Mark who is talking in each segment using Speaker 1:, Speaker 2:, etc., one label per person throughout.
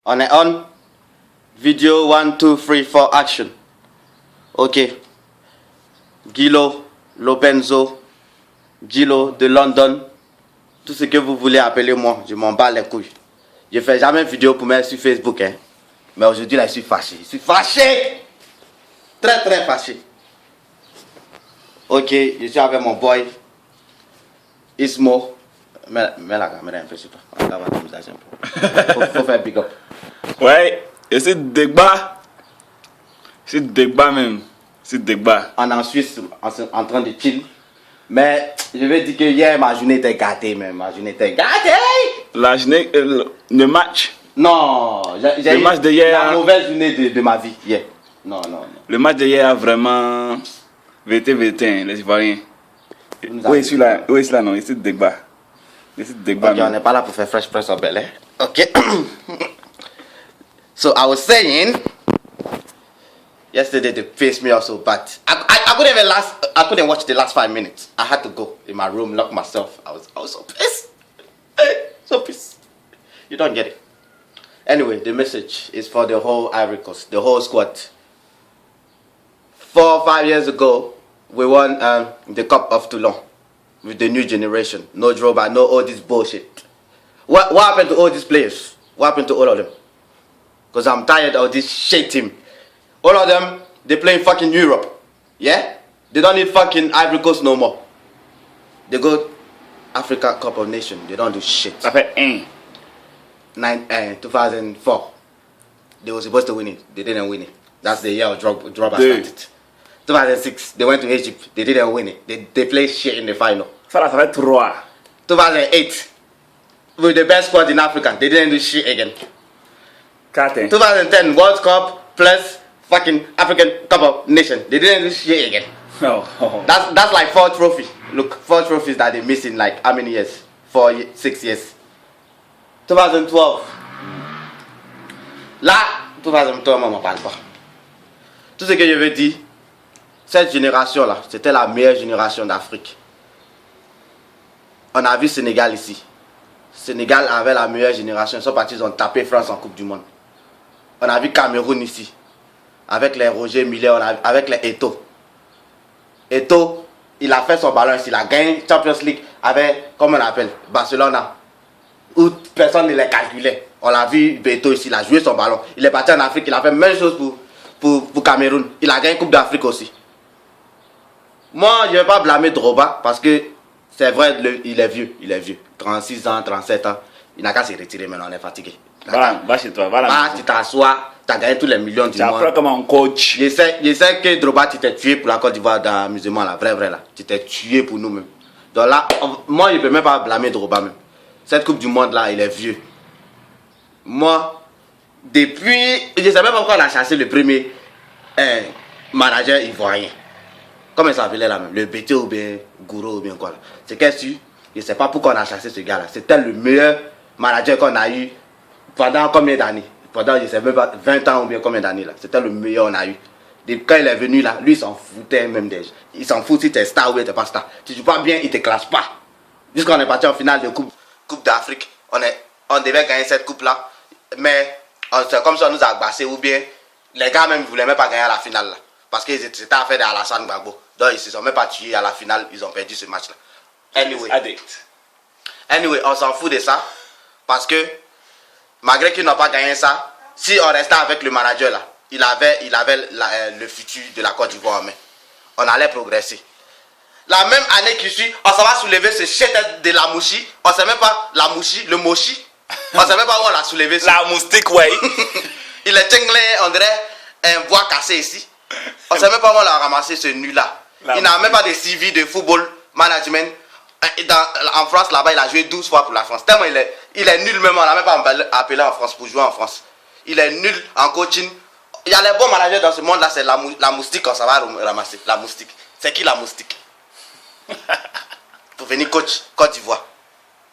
Speaker 1: On est on. Vidéo 1, 2, 3, 4, action. Ok. Gilo, Lopenzo, Gilo de London. Tout ce que vous voulez appeler moi, je m'en bats les couilles. Je fais jamais de vidéo pour mettre sur Facebook, hein. Mais aujourd'hui là, je suis fâché. Je suis fâché. Très très fâché. Ok, je suis avec mon boy. Ismo. Mets la caméra un peu sur toi. On va ton visage un peu. Faut faire big up.
Speaker 2: Ouais, et c'est Degba. C'est Degba même. C'est Degba.
Speaker 1: On est en Suisse en train de chill. Mais je vais dire que hier ma journée était gâtée même. Ma journée était gâtée.
Speaker 2: La journée, le match.
Speaker 1: Non, j'ai
Speaker 2: Le match de hier.
Speaker 1: la mauvaise journée de ma vie hier. Non, non, non.
Speaker 2: Le match de hier a vraiment VT, les Ivoiriens.
Speaker 1: Nous
Speaker 2: Oui, celui-là, oui, celui-là, non, c'est Degba. C'est Degba.
Speaker 1: Okay, on n'est pas là pour faire fresh press au Bel Air. Okay. So I was saying, yesterday they faced me also, but I couldn't watch the last 5 minutes. I had to go in my room, lock myself. I was so pissed. So pissed. You don't get it. Anyway, the message is for the whole Ivory Coast, the whole squad. 4 or 5 years ago, we won the Cup of Toulon with the new generation. No Drogba, no all this bullshit. What happened to all these players? What happened to all of them? Because I'm tired of this shit team. All of them, they play in fucking Europe. Yeah? They don't need fucking Ivory Coast no more. They go Africa Cup of Nations. They don't do shit.
Speaker 2: Ça fait
Speaker 1: 2004. They were supposed to win it. They didn't win it. That's the year Drogba started. 2006, they went to Egypt. They didn't win it. They played shit in the final.
Speaker 2: Ça fait 3.
Speaker 1: 2008, with the best squad in Africa, they didn't do shit again.
Speaker 2: 4.
Speaker 1: 2010 World Cup plus fucking African Cup of Nations, they didn't do shit again.
Speaker 2: Oh.
Speaker 1: That's like 4 trophies. Look, 4 trophies that they missed in like how many years? 6 years. 2012. Là, 2012, on m'en parle pas. Tout ce que je veux dire, cette génération-là, c'était la meilleure génération d'Afrique. On a vu Sénégal ici. Sénégal avait la meilleure génération. Ils sont partis, ils ont tapé France en Coupe du Monde. On a vu Cameroun ici. Avec les Roger Miller, avec les Eto'o. Eto'o, il a fait son ballon ici. Il a gagné Champions League avec, comment on appelle, Barcelona. Où personne ne les calculait. On l'a vu, Eto'o ici, il a joué son ballon. Il est parti en Afrique, il a fait la même chose pour Cameroun. Il a gagné Coupe d'Afrique aussi. Moi, je ne vais pas blâmer Drogba parce que c'est vrai, il est vieux. 36 ans, 37 ans. Il n'a qu'à se retirer maintenant, on est fatigué.
Speaker 2: Va chez toi,
Speaker 1: Va, tu t'assois, tu as gagné tous les millions du monde.
Speaker 2: Tu apprends comme un coach.
Speaker 1: Je sais que Drogba, tu t'es tué pour la Côte d'Ivoire dans l'amusement, là, vrai là. Tu t'es tué pour nous-mêmes. Donc là, moi, je ne peux même pas blâmer Drogba même. Cette Coupe du Monde là, il est vieux. Moi, depuis, je ne sais même pas pourquoi on a chassé le premier manager ivoirien. Comment il s'appelait là même? Le BT ou bien Gouro ou bien quoi là? C'est qu'est-ce que je ne sais pas pourquoi on a chassé ce gars là. C'était le meilleur manager qu'on a eu pendant combien d'années? Pendant, je ne sais même pas, 20 ans ou bien combien d'années là. C'était le meilleur qu'on a eu. Depuis quand il est venu là, lui il s'en foutait même des gens. Il s'en fout si tu es star ou tu n'es pas star. Tu ne joues pas bien, il ne te classe pas. Jusqu'on est parti en finale de Coupe d'Afrique, on devait gagner cette coupe là. Mais c'est comme ça on nous a agbassé ou bien les gars même ne voulaient même pas gagner à la finale là. Parce que c'était affaire d'Alassane Gbagbo. Donc ils ne se sont même pas tués à la finale, ils ont perdu ce match là. Anyway, on s'en fout de ça. Parce que malgré qu'ils n'ont pas gagné ça, si on restait avec le manager là, il avait le futur de la Côte d'Ivoire en main. On allait progresser. La même année qui suit, on s'en va soulever ce shit de la mouchi. On ne sait même pas la mouchi, le mochi. On ne sait même pas où on l'a soulevé.
Speaker 2: La moustique, ouais.
Speaker 1: Il est tinglé, on dirait un bois cassé ici. On ne sait même pas où on l'a ramassé ce nu-là. Il n'a même pas de CV de football management. En France, là-bas, il a joué 12 fois pour la France. Tellement il est nul même, on l'a même pas appelé en France pour jouer en France. Il est nul en coaching. Il y a les bons managers dans ce monde-là, c'est la moustique qu'on s'en va ramasser. La moustique. C'est qui la moustique? Pour venir coach Côte d'Ivoire.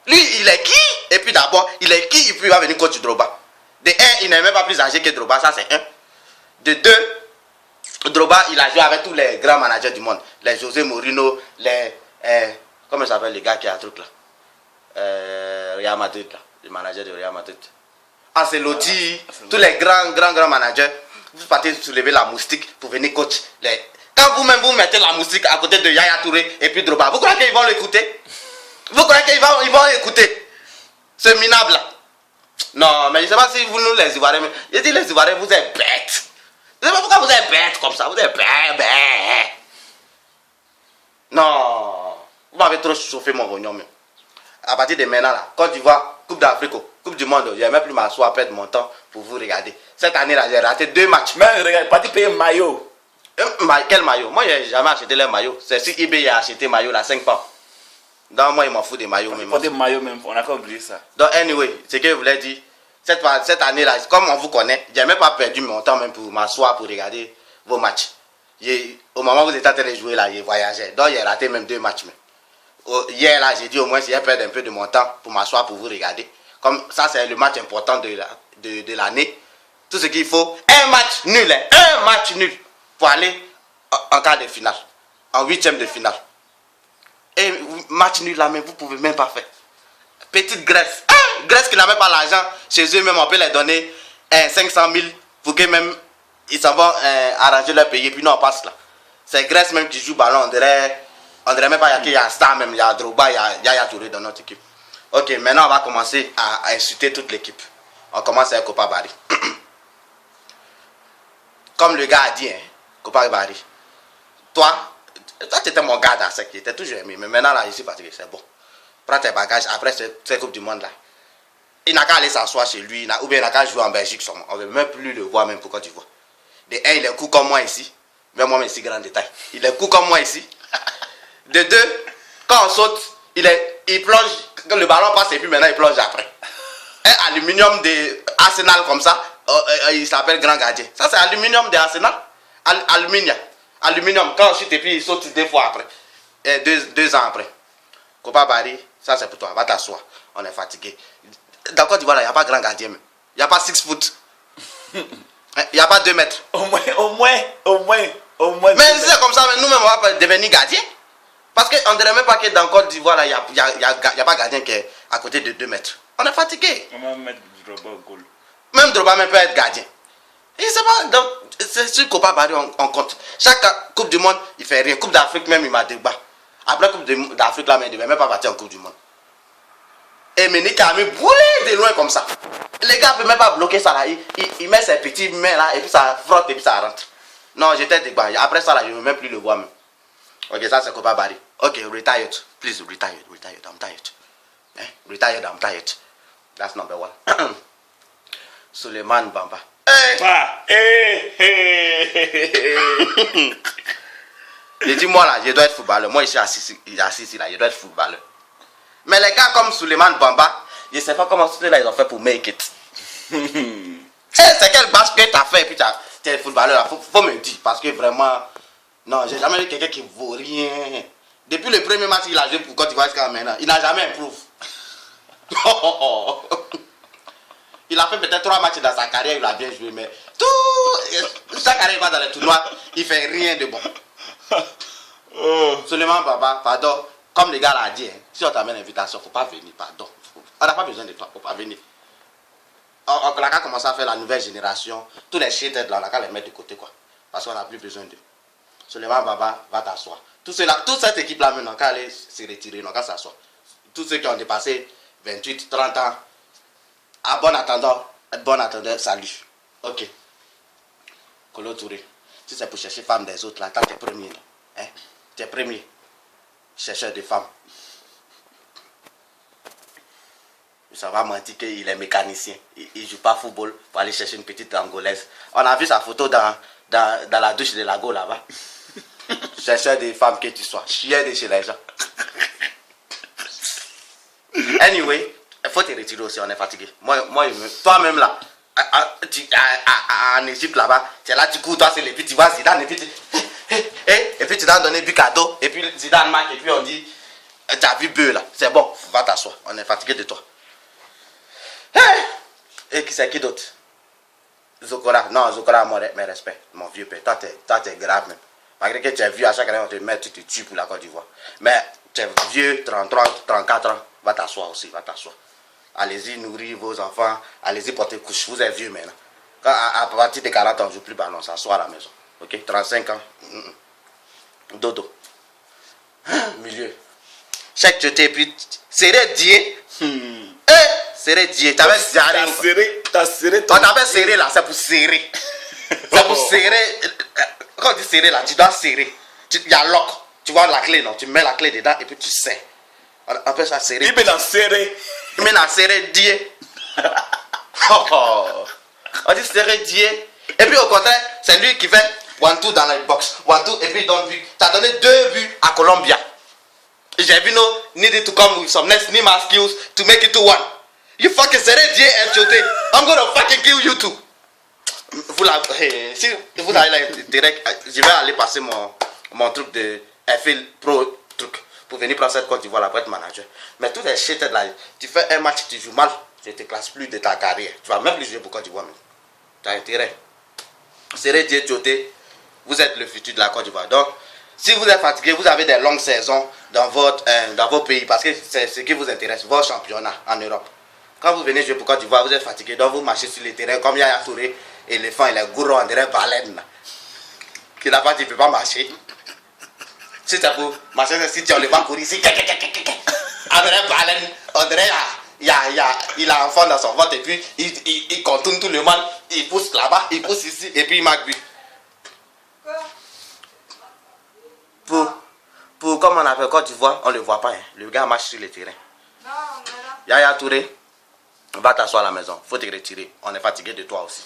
Speaker 1: Lui, il est qui? Et puis d'abord, il est qui? Et puis il va venir coach Drogba. De 1, il n'est même pas plus âgé que Drogba, ça c'est 1. De 2, Drogba, il a joué avec tous les grands managers du monde. Les José Mourinho, les... comment ça s'appelle les gars qui a un truc là? Real Madrid là. Le manager de Real Madrid. Ancelotti, tous les grands managers, vous partez soulever la moustique pour venir coach. Quand vous-même vous mettez la moustique à côté de Yaya Touré et puis Drogba, vous croyez qu'ils vont l'écouter? Vous croyez qu'ils vont écouter ce minable là? Non, mais je ne sais pas si vous nous les Ivoiriens, je dis les Ivoiriens, vous êtes bêtes. Je ne sais pas pourquoi vous êtes bêtes comme ça, vous êtes bêtes. Non, vous m'avez trop chauffé mon rognon même. À partir de maintenant là, Côte d'Ivoire, Coupe d'Afrique, Coupe du Monde, je n'ai même plus m'asseoir perdre mon temps pour vous regarder. Cette année là, j'ai raté 2 matchs.
Speaker 2: Mais regarde, parti payer un maillot.
Speaker 1: Quel maillot? Moi, je n'ai jamais acheté les maillots. C'est si eBay a acheté maillot là, 5 pounds. Donc moi, il m'en fout des maillots.
Speaker 2: Pas des maillots même, on a qu'à oublier ça.
Speaker 1: Donc anyway, ce que je voulais dire, cette année là, comme on vous connaît, je n'ai même pas perdu mon temps même pour m'asseoir pour regarder vos matchs. Au moment où vous étiez en train de jouer là, j'ai voyagé. Donc j'ai raté même 2 matchs même. Hier là, j'ai dit au moins si j'ai perdu un peu de mon temps pour m'asseoir pour vous regarder. Comme ça, c'est le match important de l'année. Tout ce qu'il faut, un match nul, hein, un match nul pour aller en quart de finale, en 8e de finale. Et match nul là, mais vous ne pouvez même pas faire. Petite Grèce, Grèce qui n'a même pas l'argent, chez eux même on peut les donner 500 000 pour que même ils s'en vont arranger leur pays, puis non on passe là. C'est Grèce même qui joue ballon, on dirait même pas qu'il y a Star même, il y a Drogba, il y a Touré dans notre équipe. Ok, maintenant on va commencer à insulter toute l'équipe. On commence avec Kopa Barry. Comme le gars a dit, hein, Kopa Barry, toi tu étais mon gars dans ce qui était toujours aimé, mais maintenant là je suis fatigué, c'est bon. Prends tes bagages après cette Coupe du Monde là. Il n'a qu'à aller s'asseoir chez lui, ou bien il n'a qu'à jouer en Belgique seulement. On ne veut même plus le voir même pour Côte d'Ivoire. De 1, il est court comme moi ici, mais moi, mais si grand détail. Il est court comme moi ici. De 2, quand on saute, il plonge, quand le ballon passe et puis maintenant il plonge après. Un aluminium de Arsenal comme ça, il s'appelle grand gardien. Ça c'est aluminium de Arsenal. Aluminium, quand on chute et puis il saute 2 fois après. 2 ans après. Kopa Barry, ça c'est pour toi, va t'asseoir. On est fatigué. Dans Côte d'Ivoire, il n'y a pas grand gardien. Il n'y a pas 6 foot. Il n'y a pas 2 mètres.
Speaker 2: Au moins.
Speaker 1: Mais c'est comme ça, nous-mêmes, on va pas devenir gardien. Parce qu'on ne dirait même pas que dans Côte d'Ivoire, il n'y a pas gardien qui est à côté de 2 mètres. On est fatigué.
Speaker 2: On va mettre Drogba au goal.
Speaker 1: Même Drogba même peut être gardien. Et c'est pas, donc, c'est sur Kopa Barry, on compte. Chaque Coupe du Monde, il fait rien. Coupe d'Afrique même, il m'a débat. Après Coupe d'Afrique, là, mais il ne devait même pas partir en Coupe du Monde. Et Ménique a mis brûlé de loin comme ça. Les gars ne peuvent même pas bloquer ça là. Il met ses petites mains là et puis ça frotte et puis ça rentre. Non, j'étais débat. Après ça là, je ne veux même plus le voir même. Ok, ça c'est Kopa Barry. Ok, retired. Please, retired. I'm tired. Retired, I'm tired. That's number 1. Suleiman Bamba. J'ai dit moi là, je dois être footballeur. Moi je suis assis ici là, je dois être footballeur. Mais les gars comme Suleiman Bamba, je ne sais pas comment ceux-là ils ont fait pour make it. C'est quel basket tu as fait et puis tu es footballeur là, faut me dire. Parce que vraiment, non, j'ai jamais vu quelqu'un qui vaut rien. Depuis le premier match qu'il a joué pour Côte d'Ivoire jusqu'à maintenant, il n'a jamais improuvé. Il a fait peut-être 3 matchs dans sa carrière, il a bien joué, mais sa carrière va dans les tournois, il fait rien de bon. Suleiman Bamba, pardon. Comme les gars l'ont dit, hein, si on t'amène l'invitation, il ne faut pas venir, pardon. On n'a pas besoin de toi, il ne faut pas venir. On a qu'à commencer à faire la nouvelle génération. Tous les shit là, on a qu'à les mettre de côté, quoi. Parce qu'on n'a plus besoin d'eux. Suleiman Bamba, va t'asseoir. Toute cette équipe-là, maintenant, on a qu'à aller se retirer, on a qu'à s'asseoir. Tous ceux qui ont dépassé 28, 30 ans, à bon attendant, salut. Ok. Kolo Touré, si c'est pour chercher femme des autres, là, tant que tu es premier, là, hein, tu es premier. Chercheur de femmes. Ça va mentir qu'il est mécanicien. Il ne joue pas football pour aller chercher une petite angolaise. On a vu sa photo dans la douche de Lago là-bas. Chercheur de femmes que tu sois. Chien de chez les gens. Anyway, il faut te retirer aussi, on est fatigué. Toi-même là, en Égypte là-bas, tu es là, tu cours, toi c'est les petits, tu vois Zidane et puis et puis tu dois donner but cadeau, et puis Zidane marque, et puis on dit, tu as vu Beu là, c'est bon, va t'asseoir, on est fatigué de toi. Et qui c'est qui d'autre? Zokora, non, Zokora, mes respects, mon vieux père, toi t'es grave même. Malgré que tu es vieux, à chaque année on te met, tu te tues pour la Côte d'Ivoire. Mais tu es vieux, 33, 34 ans, va t'asseoir aussi, va t'asseoir. allez-y nourrir vos enfants, allez-y porter couche. Vous êtes vieux maintenant. À partir de 40 ans, je ne joue plus ballon, ça soit à la maison. Ok, 35 ans. Dodo. Milieu. Chaque jeté, puis serré dié. Serré dié. T'avais serré.
Speaker 2: T'as serré.
Speaker 1: On t'appelle serré là, c'est pour serrer. C'est pour serrer. Quand on dit serrer là, tu dois serrer. Il y a lock. Tu vois la clé, non? Tu mets la clé dedans et puis tu serres. On appelle ça serrer.
Speaker 2: Il met dans serré.
Speaker 1: Il met dans serré dié. On dit serré dié. Et puis au contraire, c'est lui qui fait 1-2 dans la box. 1-2 et puis il donne but. Tu as donné 2 buts à Colombia. J'ai vu no needed to come with some next Nima skills to make it to 1. You fucking serré dié and choté. I'm gonna fucking kill you too. Si vous avez l'intérêt, je vais aller passer mon truc de FL Pro truc pour venir prendre cette Côte d'Ivoire là pour être manager. Mais tout est shit là. Tu fais un match, tu joues mal, je te classe plus de ta carrière. Tu vas même plus jouer pour Côte d'Ivoire. Tu as intérêt. Serré Dié Tioté, vous êtes le futur de la Côte d'Ivoire. Donc, si vous êtes fatigué, vous avez des longues saisons dans vos pays parce que c'est ce qui vous intéresse, votre championnat en Europe. Quand vous venez jouer pour Côte d'Ivoire, vous êtes fatigué, donc vous marchez sur les terrains comme Yaya Touré, éléphant, il est gourou, on dirait baleine. Qui n'a pas dit, il ne peut pas marcher. Si c'est pour marcher, si tu ne pas courir ici, on dirait baleine, on dirait il a un enfant dans son ventre et puis il contourne tout le monde, il pousse là-bas, il pousse ici et puis il marque but. Pour comme on appelle Côte d'Ivoire, on ne le voit pas. Hein. Le gars marche sur le terrain.
Speaker 3: Non, on est là.
Speaker 1: Yaya Touré, va t'asseoir à la maison. Faut te retirer. On est fatigué de toi aussi.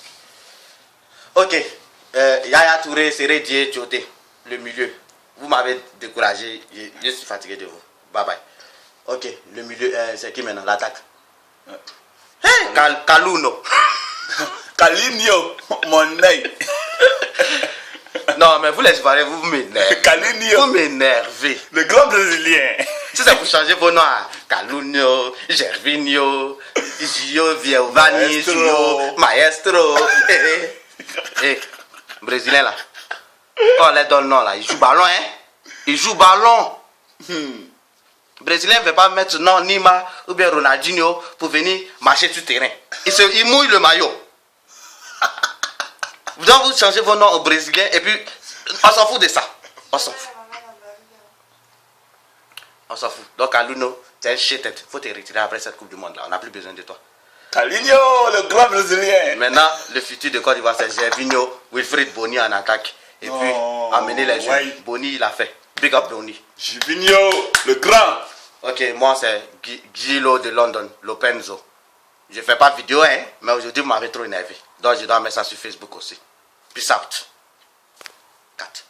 Speaker 1: Ok. Yaya Touré, Serré Dié, Tioté. Le milieu. Vous m'avez découragé. Je suis fatigué de vous. Bye bye. Ok. Le milieu, c'est qui maintenant? L'attaque. Hey, Kaluno.
Speaker 2: Kalinio, mon œil.
Speaker 1: Non, mais vous les Ivoiriens, vous m'énervez.
Speaker 2: Kalinio.
Speaker 1: Vous m'énervez.
Speaker 2: Le grand brésilien.
Speaker 1: Si c'est pour changer vos noms à Calunio, Gervinho, Gio, Giovanni,
Speaker 2: Maestro.
Speaker 1: Gio, Maestro. Brésilien là. On les donne non là. Il joue ballon, hein. Il joue ballon. Brésilien ne veut pas mettre non Nima ou bien Ronaldinho pour venir marcher sur le terrain. Il mouille le maillot. Donc vous changez vos noms au Brésilien et puis on s'en fout de ça. On s'en fout. On s'en fout. Donc Kaluno, t'es un shit. Faut te retirer après cette Coupe du Monde là. On n'a plus besoin de toi.
Speaker 2: Kalinio, le grand brésilien.
Speaker 1: Maintenant, le futur de Côte d'Ivoire, c'est Gervinho, Wilfried Bony en attaque. Et puis, amener les jeunes.
Speaker 2: Ouais.
Speaker 1: Bony, il a fait. Big up Bony.
Speaker 2: Gervinho, le grand.
Speaker 1: Ok, moi c'est Gilo de London, Lopenzo. Je fais pas vidéo, hein, mais aujourd'hui, vous m'avez trop énervé. Donc, je dois mettre ça sur Facebook aussi. Peace out. 4.